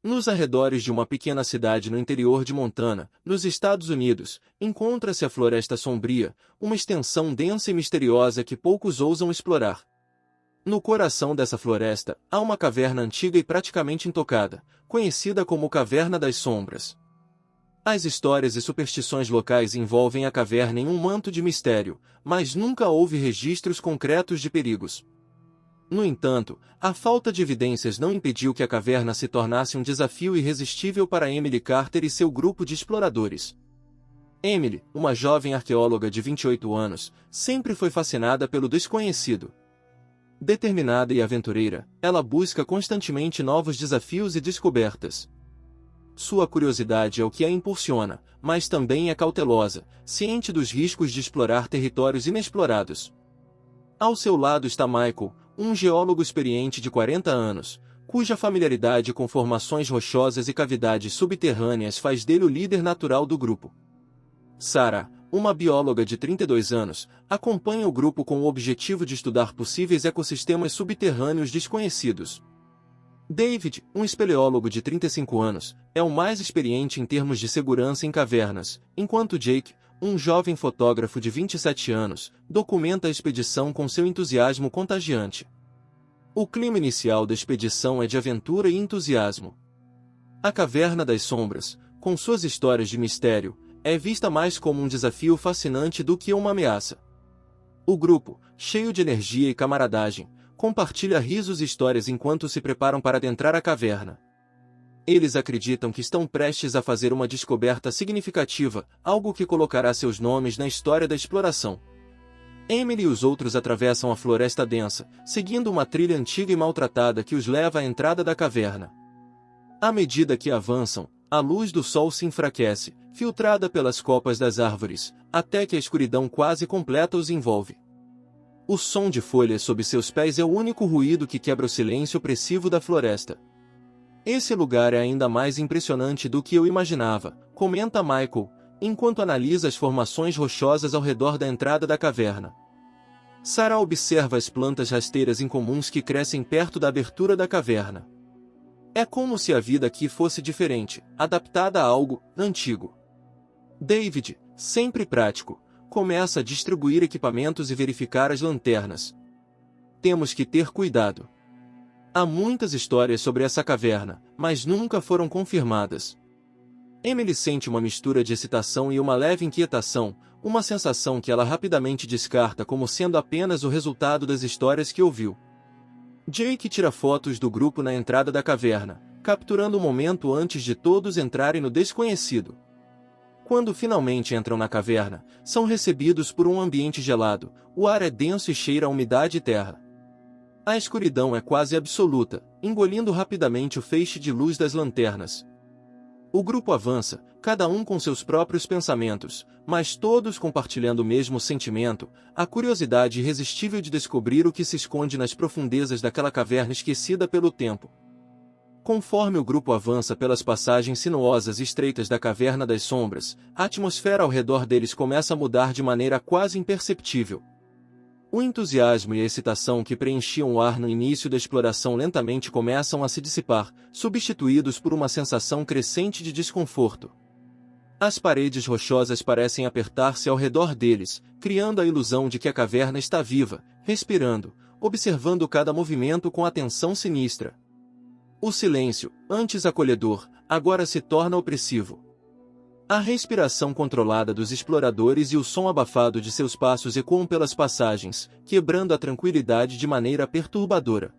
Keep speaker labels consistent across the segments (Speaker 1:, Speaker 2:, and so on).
Speaker 1: Nos arredores de uma pequena cidade no interior de Montana, nos Estados Unidos, encontra-se a Floresta Sombria, uma extensão densa e misteriosa que poucos ousam explorar. No coração dessa floresta, há uma caverna antiga e praticamente intocada, conhecida como Caverna das Sombras. As histórias e superstições locais envolvem a caverna em um manto de mistério, mas nunca houve registros concretos de perigos. No entanto, a falta de evidências não impediu que a caverna se tornasse um desafio irresistível para Emily Carter e seu grupo de exploradores. Emily, uma jovem arqueóloga de 28 anos, sempre foi fascinada pelo desconhecido. Determinada e aventureira, ela busca constantemente novos desafios e descobertas. Sua curiosidade é o que a impulsiona, mas também é cautelosa, ciente dos riscos de explorar territórios inexplorados. Ao seu lado está Michael, um geólogo experiente de 40 anos, cuja familiaridade com formações rochosas e cavidades subterrâneas faz dele o líder natural do grupo. Sarah, uma bióloga de 32 anos, acompanha o grupo com o objetivo de estudar possíveis ecossistemas subterrâneos desconhecidos. David, um espeleólogo de 35 anos, é o mais experiente em termos de segurança em cavernas, enquanto Jake, um jovem fotógrafo de 27 anos, documenta a expedição com seu entusiasmo contagiante. O clima inicial da expedição é de aventura e entusiasmo. A Caverna das Sombras, com suas histórias de mistério, é vista mais como um desafio fascinante do que uma ameaça. O grupo, cheio de energia e camaradagem, compartilha risos e histórias enquanto se preparam para adentrar a caverna. Eles acreditam que estão prestes a fazer uma descoberta significativa, algo que colocará seus nomes na história da exploração. Emily e os outros atravessam a floresta densa, seguindo uma trilha antiga e maltratada que os leva à entrada da caverna. À medida que avançam, a luz do sol se enfraquece, filtrada pelas copas das árvores, até que a escuridão quase completa os envolve. O som de folhas sob seus pés é o único ruído que quebra o silêncio opressivo da floresta. Esse lugar é ainda mais impressionante do que eu imaginava, comenta Michael, enquanto analisa as formações rochosas ao redor da entrada da caverna. Sarah observa as plantas rasteiras incomuns que crescem perto da abertura da caverna. É como se a vida aqui fosse diferente, adaptada a algo antigo. David, sempre prático, começa a distribuir equipamentos e verificar as lanternas. Temos que ter cuidado. Há muitas histórias sobre essa caverna, mas nunca foram confirmadas. Emily sente uma mistura de excitação e uma leve inquietação, uma sensação que ela rapidamente descarta como sendo apenas o resultado das histórias que ouviu. Jake tira fotos do grupo na entrada da caverna, capturando o momento antes de todos entrarem no desconhecido. Quando finalmente entram na caverna, são recebidos por um ambiente gelado, o ar é denso e cheira a umidade e terra. A escuridão é quase absoluta, engolindo rapidamente o feixe de luz das lanternas. O grupo avança, cada um com seus próprios pensamentos, mas todos compartilhando o mesmo sentimento, a curiosidade irresistível de descobrir o que se esconde nas profundezas daquela caverna esquecida pelo tempo. Conforme o grupo avança pelas passagens sinuosas e estreitas da Caverna das Sombras, a atmosfera ao redor deles começa a mudar de maneira quase imperceptível. O entusiasmo e a excitação que preenchiam o ar no início da exploração lentamente começam a se dissipar, substituídos por uma sensação crescente de desconforto. As paredes rochosas parecem apertar-se ao redor deles, criando a ilusão de que a caverna está viva, respirando, observando cada movimento com atenção sinistra. O silêncio, antes acolhedor, agora se torna opressivo. A respiração controlada dos exploradores e o som abafado de seus passos ecoam pelas passagens, quebrando a tranquilidade de maneira perturbadora.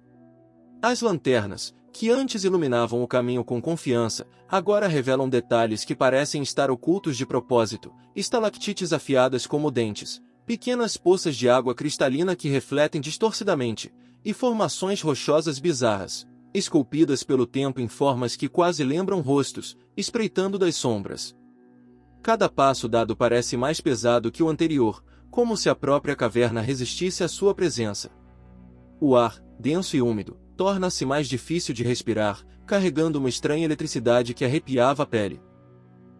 Speaker 1: As lanternas, que antes iluminavam o caminho com confiança, agora revelam detalhes que parecem estar ocultos de propósito, estalactites afiadas como dentes, pequenas poças de água cristalina que refletem distorcidamente, e formações rochosas bizarras, esculpidas pelo tempo em formas que quase lembram rostos, espreitando das sombras. Cada passo dado parece mais pesado que o anterior, como se a própria caverna resistisse à sua presença. O ar, denso e úmido, torna-se mais difícil de respirar, carregando uma estranha eletricidade que arrepiava a pele.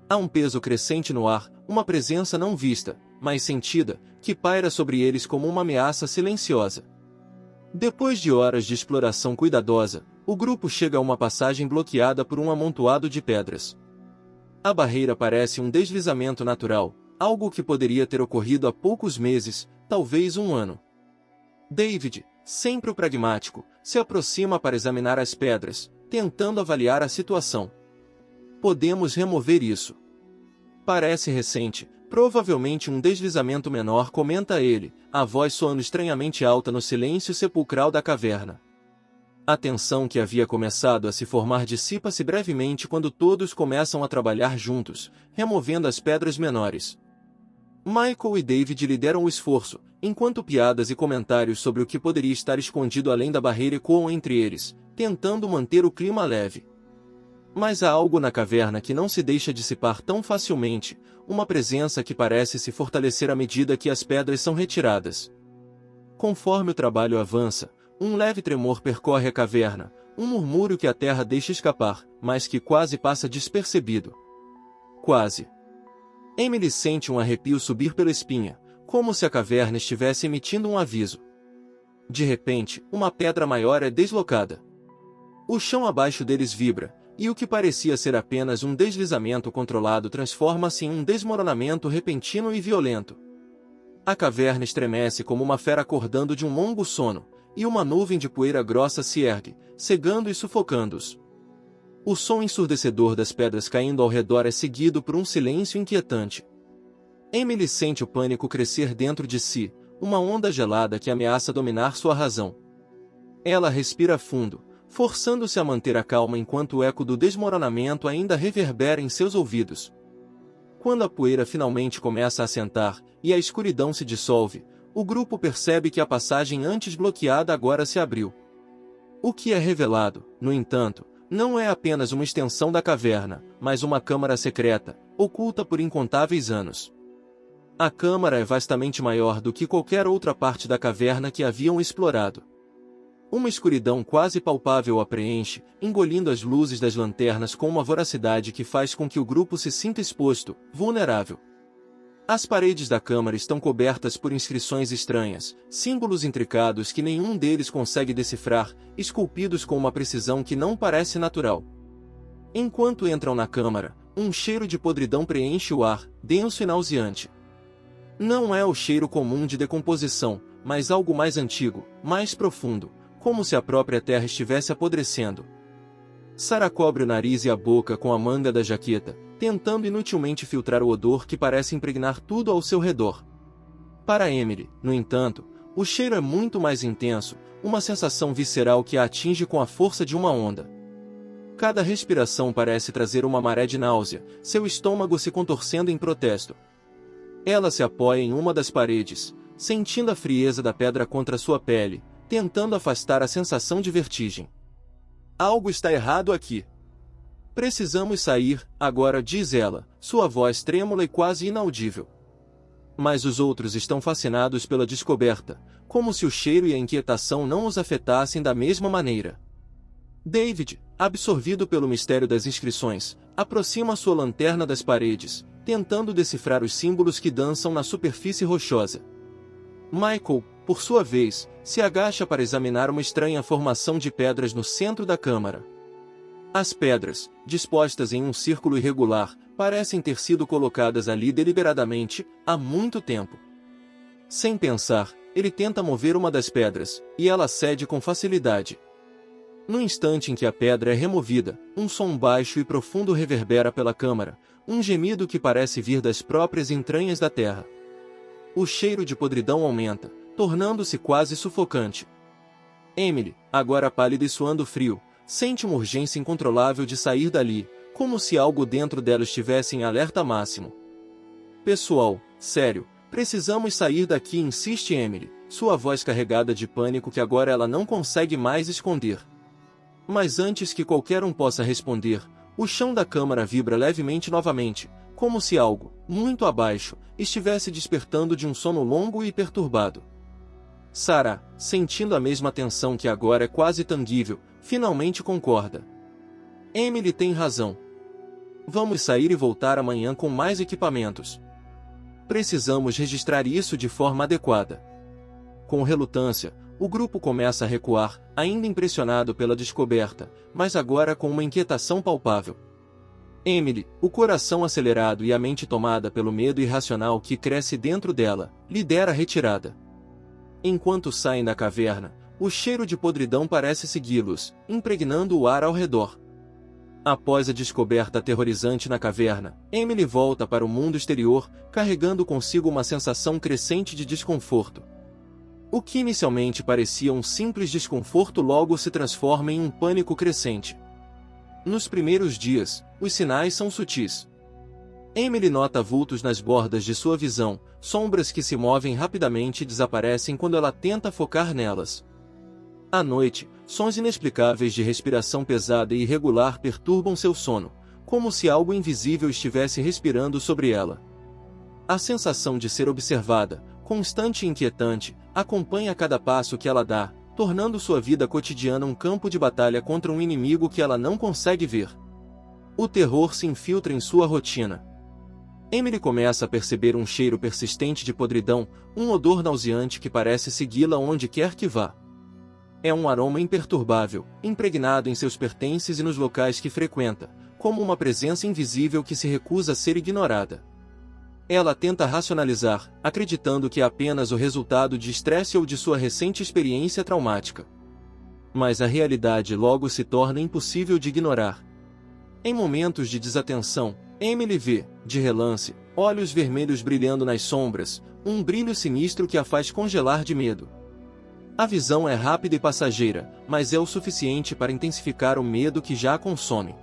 Speaker 1: Há um peso crescente no ar, uma presença não vista, mas sentida, que paira sobre eles como uma ameaça silenciosa. Depois de horas de exploração cuidadosa, O grupo chega a uma passagem bloqueada por um amontoado de pedras. A barreira parece um deslizamento natural, algo que poderia ter ocorrido há poucos meses, talvez um ano. David, sempre o pragmático, se aproxima para examinar as pedras, tentando avaliar a situação. Podemos remover isso. Parece recente, provavelmente um deslizamento menor, comenta ele, a voz soando estranhamente alta no silêncio sepulcral da caverna. A tensão que havia começado a se formar dissipa-se brevemente quando todos começam a trabalhar juntos, removendo as pedras menores. Michael e David lideram o esforço, enquanto piadas e comentários sobre o que poderia estar escondido além da barreira ecoam entre eles, tentando manter o clima leve. Mas há algo na caverna que não se deixa dissipar tão facilmente, uma presença que parece se fortalecer à medida que as pedras são retiradas. Conforme o trabalho avança, um leve tremor percorre a caverna, um murmúrio que a terra deixa escapar, mas que quase passa despercebido. Quase. Emily sente um arrepio subir pela espinha, como se a caverna estivesse emitindo um aviso. De repente, uma pedra maior é deslocada. O chão abaixo deles vibra, e o que parecia ser apenas um deslizamento controlado transforma-se em um desmoronamento repentino e violento. A caverna estremece como uma fera acordando de um longo sono, e uma nuvem de poeira grossa se ergue, cegando e sufocando-os. O som ensurdecedor das pedras caindo ao redor é seguido por um silêncio inquietante. Emily sente o pânico crescer dentro de si, uma onda gelada que ameaça dominar sua razão. Ela respira fundo, forçando-se a manter a calma enquanto o eco do desmoronamento ainda reverbera em seus ouvidos. Quando a poeira finalmente começa a assentar, e a escuridão se dissolve, o grupo percebe que a passagem antes bloqueada agora se abriu. O que é revelado, no entanto, não é apenas uma extensão da caverna, mas uma câmara secreta, oculta por incontáveis anos. A câmara é vastamente maior do que qualquer outra parte da caverna que haviam explorado. Uma escuridão quase palpável a preenche, engolindo as luzes das lanternas com uma voracidade que faz com que o grupo se sinta exposto, vulnerável. As paredes da câmara estão cobertas por inscrições estranhas, símbolos intricados que nenhum deles consegue decifrar, esculpidos com uma precisão que não parece natural. Enquanto entram na câmara, um cheiro de podridão preenche o ar, denso e nauseante. Não é o cheiro comum de decomposição, mas algo mais antigo, mais profundo, como se a própria terra estivesse apodrecendo. Sarah cobre o nariz e a boca com a manga da jaqueta, tentando inutilmente filtrar o odor que parece impregnar tudo ao seu redor. Para Emily, no entanto, o cheiro é muito mais intenso, uma sensação visceral que a atinge com a força de uma onda. Cada respiração parece trazer uma maré de náusea, seu estômago se contorcendo em protesto. Ela se apoia em uma das paredes, sentindo a frieza da pedra contra sua pele, tentando afastar a sensação de vertigem. Algo está errado aqui. Precisamos sair, agora, diz ela, sua voz trêmula e quase inaudível. Mas os outros estão fascinados pela descoberta, como se o cheiro e a inquietação não os afetassem da mesma maneira. David, absorvido pelo mistério das inscrições, aproxima sua lanterna das paredes, tentando decifrar os símbolos que dançam na superfície rochosa. Michael, por sua vez, se agacha para examinar uma estranha formação de pedras no centro da câmara. As pedras, dispostas em um círculo irregular, parecem ter sido colocadas ali deliberadamente, há muito tempo. Sem pensar, ele tenta mover uma das pedras, e ela cede com facilidade. No instante em que a pedra é removida, um som baixo e profundo reverbera pela câmara, um gemido que parece vir das próprias entranhas da terra. O cheiro de podridão aumenta, tornando-se quase sufocante. Emily, agora pálida e suando frio, sente uma urgência incontrolável de sair dali, como se algo dentro dela estivesse em alerta máximo. Pessoal, sério, precisamos sair daqui, insiste Emily, sua voz carregada de pânico que agora ela não consegue mais esconder. Mas antes que qualquer um possa responder, o chão da câmara vibra levemente novamente, como se algo, muito abaixo, estivesse despertando de um sono longo e perturbado. Sarah, sentindo a mesma tensão que agora é quase tangível, finalmente concorda. Emily tem razão. Vamos sair e voltar amanhã com mais equipamentos. Precisamos registrar isso de forma adequada. Com relutância, o grupo começa a recuar, ainda impressionado pela descoberta, mas agora com uma inquietação palpável. Emily, o coração acelerado e a mente tomada pelo medo irracional que cresce dentro dela, lidera a retirada. Enquanto saem da caverna, o cheiro de podridão parece segui-los, impregnando o ar ao redor. Após a descoberta aterrorizante na caverna, Emily volta para o mundo exterior, carregando consigo uma sensação crescente de desconforto. O que inicialmente parecia um simples desconforto logo se transforma em um pânico crescente. Nos primeiros dias, os sinais são sutis. Emily nota vultos nas bordas de sua visão, sombras que se movem rapidamente e desaparecem quando ela tenta focar nelas. À noite, sons inexplicáveis de respiração pesada e irregular perturbam seu sono, como se algo invisível estivesse respirando sobre ela. A sensação de ser observada, constante e inquietante, acompanha cada passo que ela dá, tornando sua vida cotidiana um campo de batalha contra um inimigo que ela não consegue ver. O terror se infiltra em sua rotina. Emily começa a perceber um cheiro persistente de podridão, um odor nauseante que parece segui-la onde quer que vá. É um aroma imperturbável, impregnado em seus pertences e nos locais que frequenta, como uma presença invisível que se recusa a ser ignorada. Ela tenta racionalizar, acreditando que é apenas o resultado de estresse ou de sua recente experiência traumática. Mas a realidade logo se torna impossível de ignorar. Em momentos de desatenção, Emily vê, de relance, olhos vermelhos brilhando nas sombras, um brilho sinistro que a faz congelar de medo. A visão é rápida e passageira, mas é o suficiente para intensificar o medo que já a consome.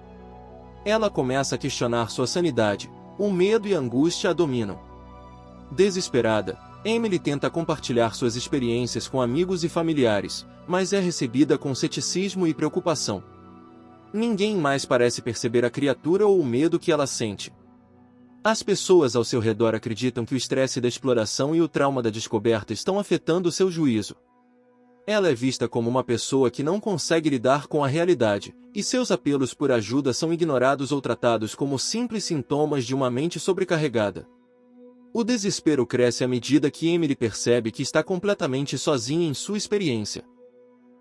Speaker 1: Ela começa a questionar sua sanidade. O medo e a angústia a dominam. Desesperada, Emily tenta compartilhar suas experiências com amigos e familiares, mas é recebida com ceticismo e preocupação. Ninguém mais parece perceber a criatura ou o medo que ela sente. As pessoas ao seu redor acreditam que o estresse da exploração e o trauma da descoberta estão afetando seu juízo. Ela é vista como uma pessoa que não consegue lidar com a realidade, e seus apelos por ajuda são ignorados ou tratados como simples sintomas de uma mente sobrecarregada. O desespero cresce à medida que Emily percebe que está completamente sozinha em sua experiência.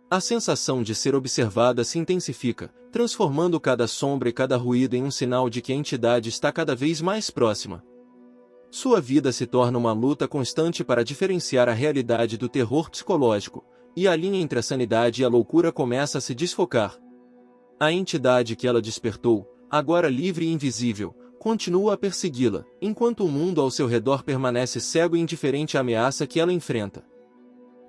Speaker 1: A sensação de ser observada se intensifica, transformando cada sombra e cada ruído em um sinal de que a entidade está cada vez mais próxima. Sua vida se torna uma luta constante para diferenciar a realidade do terror psicológico, e a linha entre a sanidade e a loucura começa a se desfocar. A entidade que ela despertou, agora livre e invisível, continua a persegui-la, enquanto o mundo ao seu redor permanece cego e indiferente à ameaça que ela enfrenta.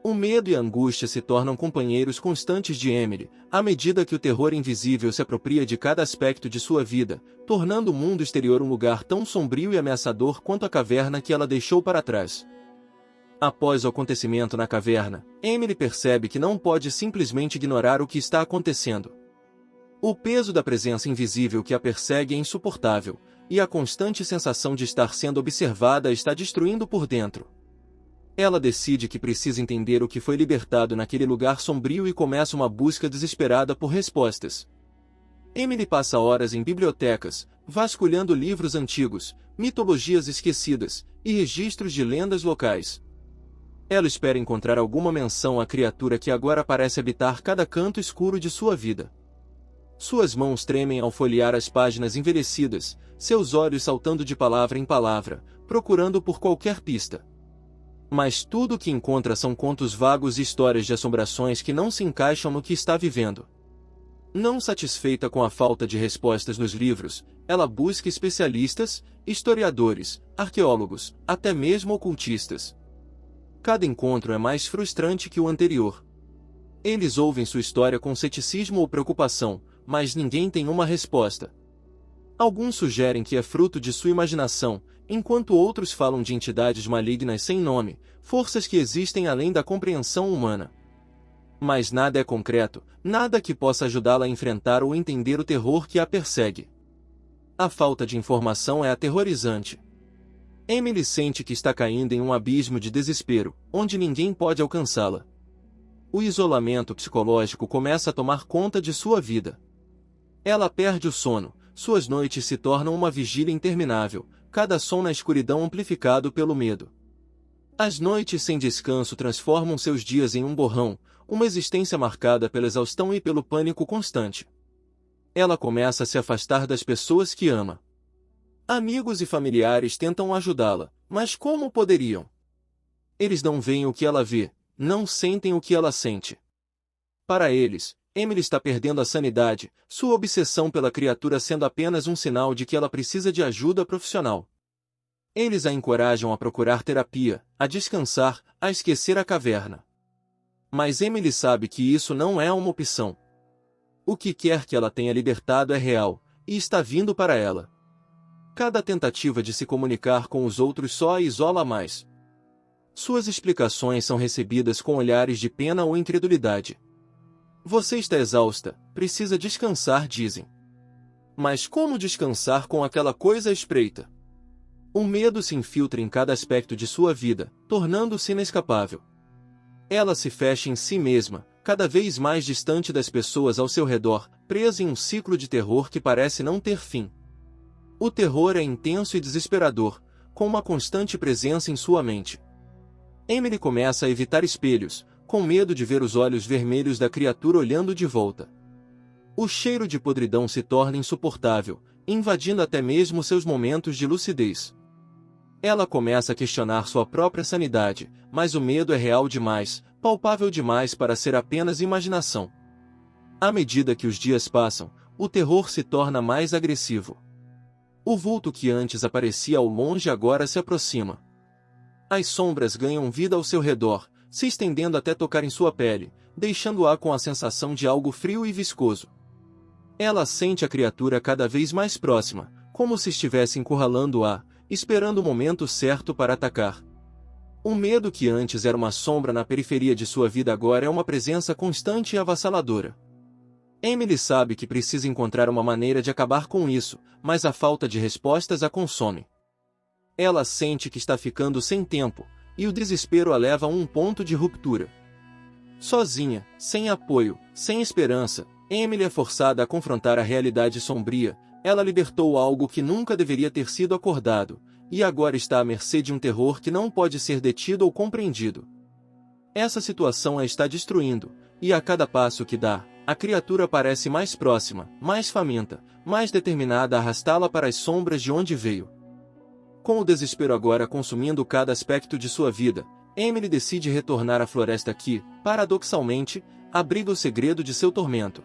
Speaker 1: O medo e a angústia se tornam companheiros constantes de Emily, à medida que o terror invisível se apropria de cada aspecto de sua vida, tornando o mundo exterior um lugar tão sombrio e ameaçador quanto a caverna que ela deixou para trás. Após o acontecimento na caverna, Emily percebe que não pode simplesmente ignorar o que está acontecendo. O peso da presença invisível que a persegue é insuportável, e a constante sensação de estar sendo observada a está destruindo por dentro. Ela decide que precisa entender o que foi libertado naquele lugar sombrio e começa uma busca desesperada por respostas. Emily passa horas em bibliotecas, vasculhando livros antigos, mitologias esquecidas e registros de lendas locais. Ela espera encontrar alguma menção à criatura que agora parece habitar cada canto escuro de sua vida. Suas mãos tremem ao folhear as páginas envelhecidas, seus olhos saltando de palavra em palavra, procurando por qualquer pista. Mas tudo o que encontra são contos vagos e histórias de assombrações que não se encaixam no que está vivendo. Não satisfeita com a falta de respostas nos livros, ela busca especialistas, historiadores, arqueólogos, até mesmo ocultistas. Cada encontro é mais frustrante que o anterior. Eles ouvem sua história com ceticismo ou preocupação, mas ninguém tem uma resposta. Alguns sugerem que é fruto de sua imaginação, enquanto outros falam de entidades malignas sem nome, forças que existem além da compreensão humana. Mas nada é concreto, nada que possa ajudá-la a enfrentar ou entender o terror que a persegue. A falta de informação é aterrorizante. Emily sente que está caindo em um abismo de desespero, onde ninguém pode alcançá-la. O isolamento psicológico começa a tomar conta de sua vida. Ela perde o sono, suas noites se tornam uma vigília interminável, cada som na escuridão amplificado pelo medo. As noites sem descanso transformam seus dias em um borrão, uma existência marcada pela exaustão e pelo pânico constante. Ela começa a se afastar das pessoas que ama. Amigos e familiares tentam ajudá-la, mas como poderiam? Eles não veem o que ela vê, não sentem o que ela sente. Para eles, Emily está perdendo a sanidade, sua obsessão pela criatura sendo apenas um sinal de que ela precisa de ajuda profissional. Eles a encorajam a procurar terapia, a descansar, a esquecer a caverna. Mas Emily sabe que isso não é uma opção. O que quer que ela tenha libertado é real, e está vindo para ela. Cada tentativa de se comunicar com os outros só a isola mais. Suas explicações são recebidas com olhares de pena ou incredulidade. Você está exausta, precisa descansar, dizem. Mas como descansar com aquela coisa à espreita? O medo se infiltra em cada aspecto de sua vida, tornando-se inescapável. Ela se fecha em si mesma, cada vez mais distante das pessoas ao seu redor, presa em um ciclo de terror que parece não ter fim. O terror é intenso e desesperador, com uma constante presença em sua mente. Emily começa a evitar espelhos, com medo de ver os olhos vermelhos da criatura olhando de volta. O cheiro de podridão se torna insuportável, invadindo até mesmo seus momentos de lucidez. Ela começa a questionar sua própria sanidade, mas o medo é real demais, palpável demais para ser apenas imaginação. À medida que os dias passam, o terror se torna mais agressivo. O vulto que antes aparecia ao longe agora se aproxima. As sombras ganham vida ao seu redor, se estendendo até tocar em sua pele, deixando-a com a sensação de algo frio e viscoso. Ela sente a criatura cada vez mais próxima, como se estivesse encurralando-a, esperando o momento certo para atacar. O medo que antes era uma sombra na periferia de sua vida agora é uma presença constante e avassaladora. Emily sabe que precisa encontrar uma maneira de acabar com isso, mas a falta de respostas a consome. Ela sente que está ficando sem tempo, e o desespero a leva a um ponto de ruptura. Sozinha, sem apoio, sem esperança, Emily é forçada a confrontar a realidade sombria. Ela libertou algo que nunca deveria ter sido acordado, e agora está à mercê de um terror que não pode ser detido ou compreendido. Essa situação a está destruindo, e a cada passo que dá, a criatura parece mais próxima, mais faminta, mais determinada a arrastá-la para as sombras de onde veio. Com o desespero agora consumindo cada aspecto de sua vida, Emily decide retornar à floresta que, paradoxalmente, abriga o segredo de seu tormento.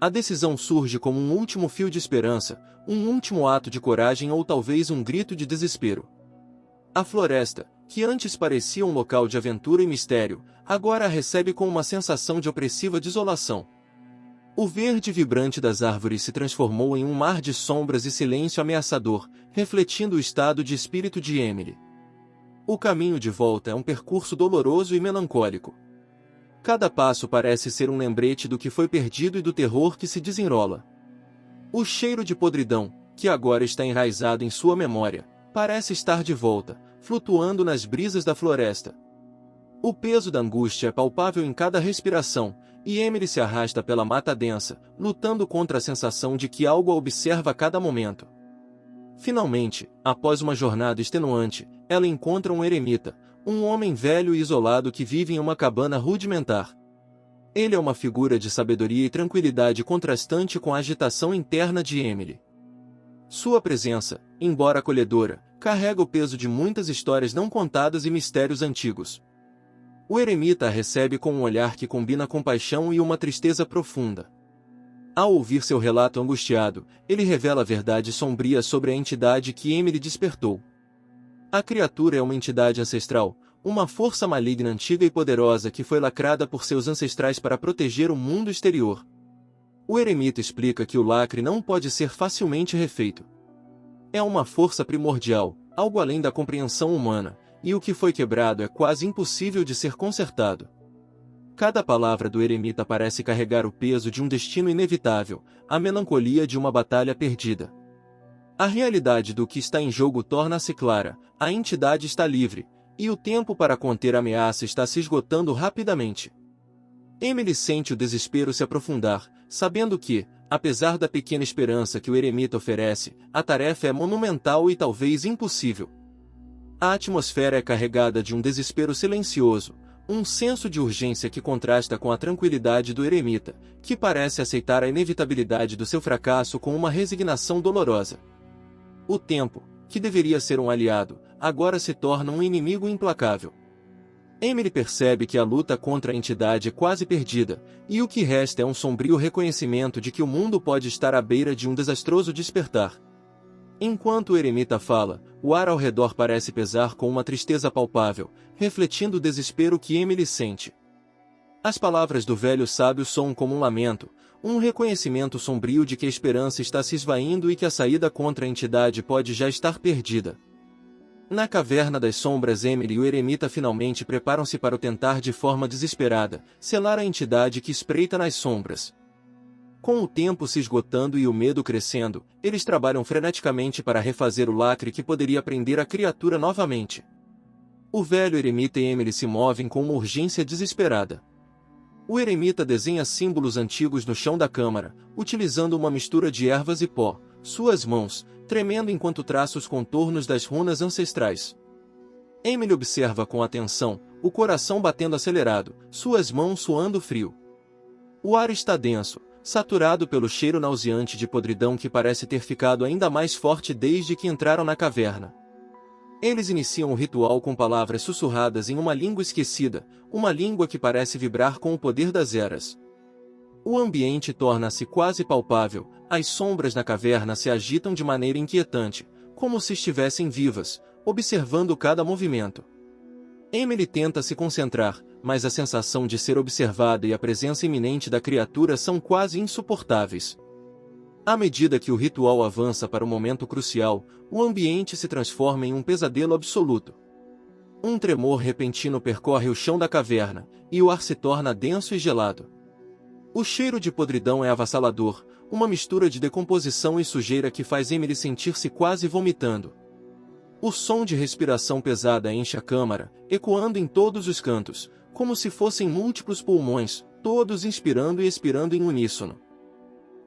Speaker 1: A decisão surge como um último fio de esperança, um último ato de coragem ou talvez um grito de desespero. A floresta, que antes parecia um local de aventura e mistério, agora a recebe com uma sensação de opressiva desolação. O verde vibrante das árvores se transformou em um mar de sombras e silêncio ameaçador, refletindo o estado de espírito de Emily. O caminho de volta é um percurso doloroso e melancólico. Cada passo parece ser um lembrete do que foi perdido e do terror que se desenrola. O cheiro de podridão, que agora está enraizado em sua memória, parece estar de volta, flutuando nas brisas da floresta. O peso da angústia é palpável em cada respiração, e Emily se arrasta pela mata densa, lutando contra a sensação de que algo a observa a cada momento. Finalmente, após uma jornada extenuante, ela encontra um eremita, um homem velho e isolado que vive em uma cabana rudimentar. Ele é uma figura de sabedoria e tranquilidade contrastante com a agitação interna de Emily. Sua presença, embora acolhedora, carrega o peso de muitas histórias não contadas e mistérios antigos. O eremita a recebe com um olhar que combina compaixão e uma tristeza profunda. Ao ouvir seu relato angustiado, ele revela a verdade sombria sobre a entidade que Emily despertou. A criatura é uma entidade ancestral, uma força maligna antiga e poderosa que foi lacrada por seus ancestrais para proteger o mundo exterior. O eremita explica que o lacre não pode ser facilmente refeito. É uma força primordial, algo além da compreensão humana, e o que foi quebrado é quase impossível de ser consertado. Cada palavra do eremita parece carregar o peso de um destino inevitável, a melancolia de uma batalha perdida. A realidade do que está em jogo torna-se clara, a entidade está livre, e o tempo para conter a ameaça está se esgotando rapidamente. Emily sente o desespero se aprofundar, sabendo que, apesar da pequena esperança que o eremita oferece, a tarefa é monumental e talvez impossível. A atmosfera é carregada de um desespero silencioso, um senso de urgência que contrasta com a tranquilidade do eremita, que parece aceitar a inevitabilidade do seu fracasso com uma resignação dolorosa. O tempo, que deveria ser um aliado, agora se torna um inimigo implacável. Emily percebe que a luta contra a entidade é quase perdida, e o que resta é um sombrio reconhecimento de que o mundo pode estar à beira de um desastroso despertar. Enquanto o eremita fala, o ar ao redor parece pesar com uma tristeza palpável, refletindo o desespero que Emily sente. As palavras do velho sábio soam como um lamento, um reconhecimento sombrio de que a esperança está se esvaindo e que a saída contra a entidade pode já estar perdida. Na caverna das sombras, Emily e o eremita finalmente preparam-se para o tentar de forma desesperada, selar a entidade que espreita nas sombras. Com o tempo se esgotando e o medo crescendo, eles trabalham freneticamente para refazer o lacre que poderia prender a criatura novamente. O velho eremita e Emily se movem com uma urgência desesperada. O eremita desenha símbolos antigos no chão da câmara, utilizando uma mistura de ervas e pó, suas mãos tremendo enquanto traça os contornos das runas ancestrais. Emily observa com atenção, o coração batendo acelerado, suas mãos suando frio. O ar está denso, saturado pelo cheiro nauseante de podridão que parece ter ficado ainda mais forte desde que entraram na caverna. Eles iniciam o ritual com palavras sussurradas em uma língua esquecida, uma língua que parece vibrar com o poder das eras. O ambiente torna-se quase palpável, as sombras na caverna se agitam de maneira inquietante, como se estivessem vivas, observando cada movimento. Emily tenta se concentrar, mas a sensação de ser observada e a presença iminente da criatura são quase insuportáveis. À medida que o ritual avança para o momento crucial, o ambiente se transforma em um pesadelo absoluto. Um tremor repentino percorre o chão da caverna, e o ar se torna denso e gelado. O cheiro de podridão é avassalador, uma mistura de decomposição e sujeira que faz Emily sentir-se quase vomitando. O som de respiração pesada enche a câmara, ecoando em todos os cantos, como se fossem múltiplos pulmões, todos inspirando e expirando em uníssono.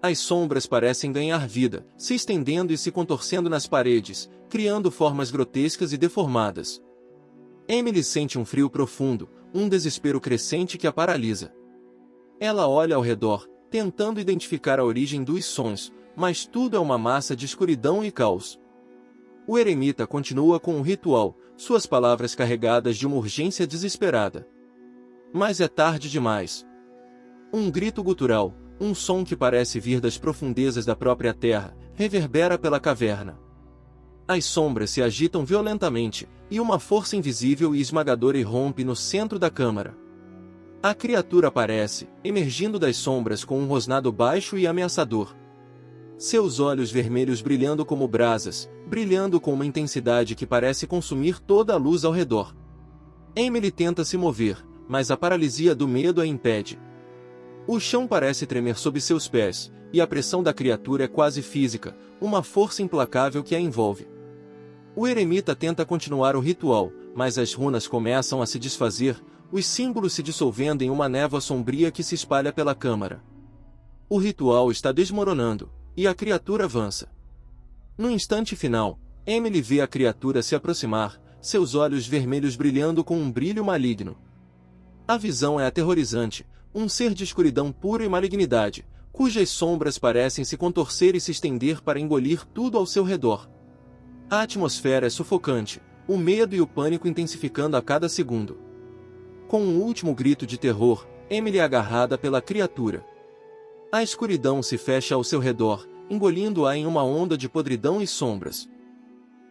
Speaker 1: As sombras parecem ganhar vida, se estendendo e se contorcendo nas paredes, criando formas grotescas e deformadas. Emily sente um frio profundo, um desespero crescente que a paralisa. Ela olha ao redor, tentando identificar a origem dos sons, mas tudo é uma massa de escuridão e caos. O eremita continua com o ritual, suas palavras carregadas de uma urgência desesperada. Mas é tarde demais. Um grito gutural, um som que parece vir das profundezas da própria terra, reverbera pela caverna. As sombras se agitam violentamente, e uma força invisível e esmagadora irrompe no centro da câmara. A criatura aparece, emergindo das sombras com um rosnado baixo e ameaçador. Seus olhos vermelhos brilhando como brasas, brilhando com uma intensidade que parece consumir toda a luz ao redor. Emily tenta se mover, mas a paralisia do medo a impede. O chão parece tremer sob seus pés, e a pressão da criatura é quase física, uma força implacável que a envolve. O eremita tenta continuar o ritual, mas as runas começam a se desfazer, os símbolos se dissolvendo em uma névoa sombria que se espalha pela câmara. O ritual está desmoronando, e a criatura avança. No instante final, Emily vê a criatura se aproximar, seus olhos vermelhos brilhando com um brilho maligno. A visão é aterrorizante, um ser de escuridão pura e malignidade, cujas sombras parecem se contorcer e se estender para engolir tudo ao seu redor. A atmosfera é sufocante, o medo e o pânico intensificando a cada segundo. Com um último grito de terror, Emily é agarrada pela criatura. A escuridão se fecha ao seu redor, engolindo-a em uma onda de podridão e sombras.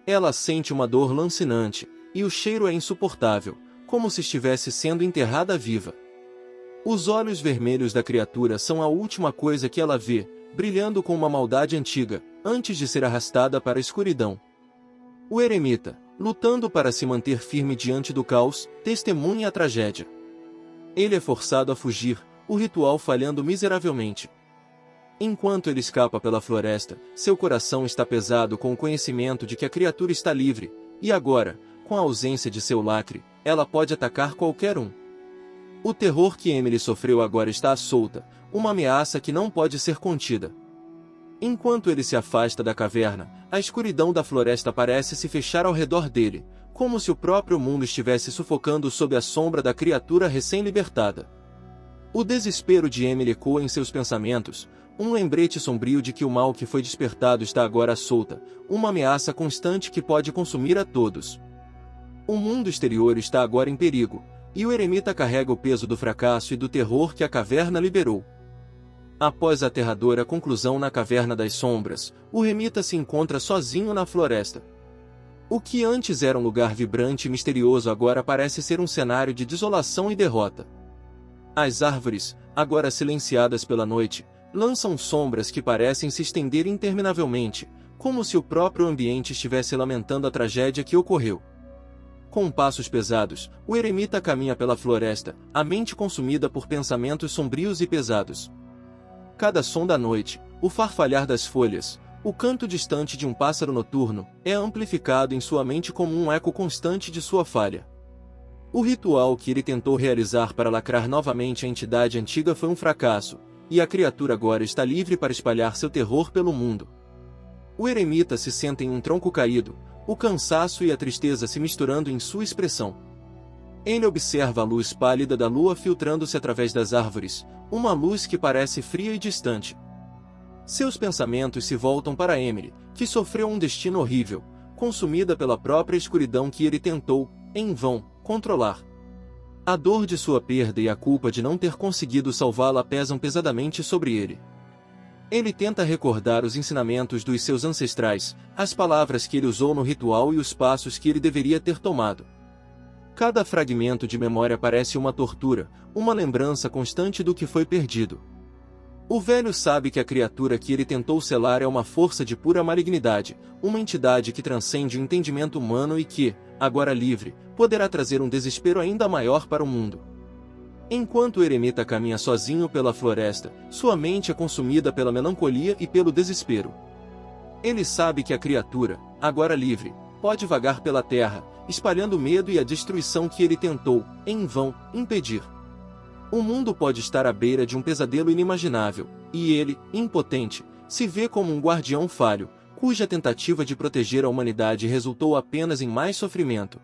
Speaker 1: Ela sente uma dor lancinante, e o cheiro é insuportável, como se estivesse sendo enterrada viva. Os olhos vermelhos da criatura são a última coisa que ela vê, brilhando com uma maldade antiga, antes de ser arrastada para a escuridão. O eremita, lutando para se manter firme diante do caos, testemunha a tragédia. Ele é forçado a fugir, o ritual falhando miseravelmente. Enquanto ele escapa pela floresta, seu coração está pesado com o conhecimento de que a criatura está livre, e agora, com a ausência de seu lacre, ela pode atacar qualquer um. O terror que Emily sofreu agora está à solta, uma ameaça que não pode ser contida. Enquanto ele se afasta da caverna, a escuridão da floresta parece se fechar ao redor dele, como se o próprio mundo estivesse sufocando sob a sombra da criatura recém-libertada. O desespero de Emily ecoa em seus pensamentos, um lembrete sombrio de que o mal que foi despertado está agora à solta, uma ameaça constante que pode consumir a todos. O mundo exterior está agora em perigo, e o eremita carrega o peso do fracasso e do terror que a caverna liberou. Após a aterradora conclusão na Caverna das Sombras, o eremita se encontra sozinho na floresta. O que antes era um lugar vibrante e misterioso agora parece ser um cenário de desolação e derrota. As árvores, agora silenciadas pela noite, lançam sombras que parecem se estender interminavelmente, como se o próprio ambiente estivesse lamentando a tragédia que ocorreu. Com passos pesados, o eremita caminha pela floresta, a mente consumida por pensamentos sombrios e pesados. Cada som da noite, o farfalhar das folhas, o canto distante de um pássaro noturno, é amplificado em sua mente como um eco constante de sua falha. O ritual que ele tentou realizar para lacrar novamente a entidade antiga foi um fracasso, e a criatura agora está livre para espalhar seu terror pelo mundo. O eremita se senta em um tronco caído, o cansaço e a tristeza se misturando em sua expressão. Ele observa a luz pálida da lua filtrando-se através das árvores, uma luz que parece fria e distante. Seus pensamentos se voltam para Emily, que sofreu um destino horrível, consumida pela própria escuridão que ele tentou, em vão, controlar. A dor de sua perda e a culpa de não ter conseguido salvá-la pesam pesadamente sobre ele. Ele tenta recordar os ensinamentos dos seus ancestrais, as palavras que ele usou no ritual e os passos que ele deveria ter tomado. Cada fragmento de memória parece uma tortura, uma lembrança constante do que foi perdido. O velho sabe que a criatura que ele tentou selar é uma força de pura malignidade, uma entidade que transcende o entendimento humano e que, agora livre, poderá trazer um desespero ainda maior para o mundo. Enquanto o eremita caminha sozinho pela floresta, sua mente é consumida pela melancolia e pelo desespero. Ele sabe que a criatura, agora livre, pode vagar pela terra, espalhando o medo e a destruição que ele tentou, em vão, impedir. O mundo pode estar à beira de um pesadelo inimaginável, e ele, impotente, se vê como um guardião falho, cuja tentativa de proteger a humanidade resultou apenas em mais sofrimento.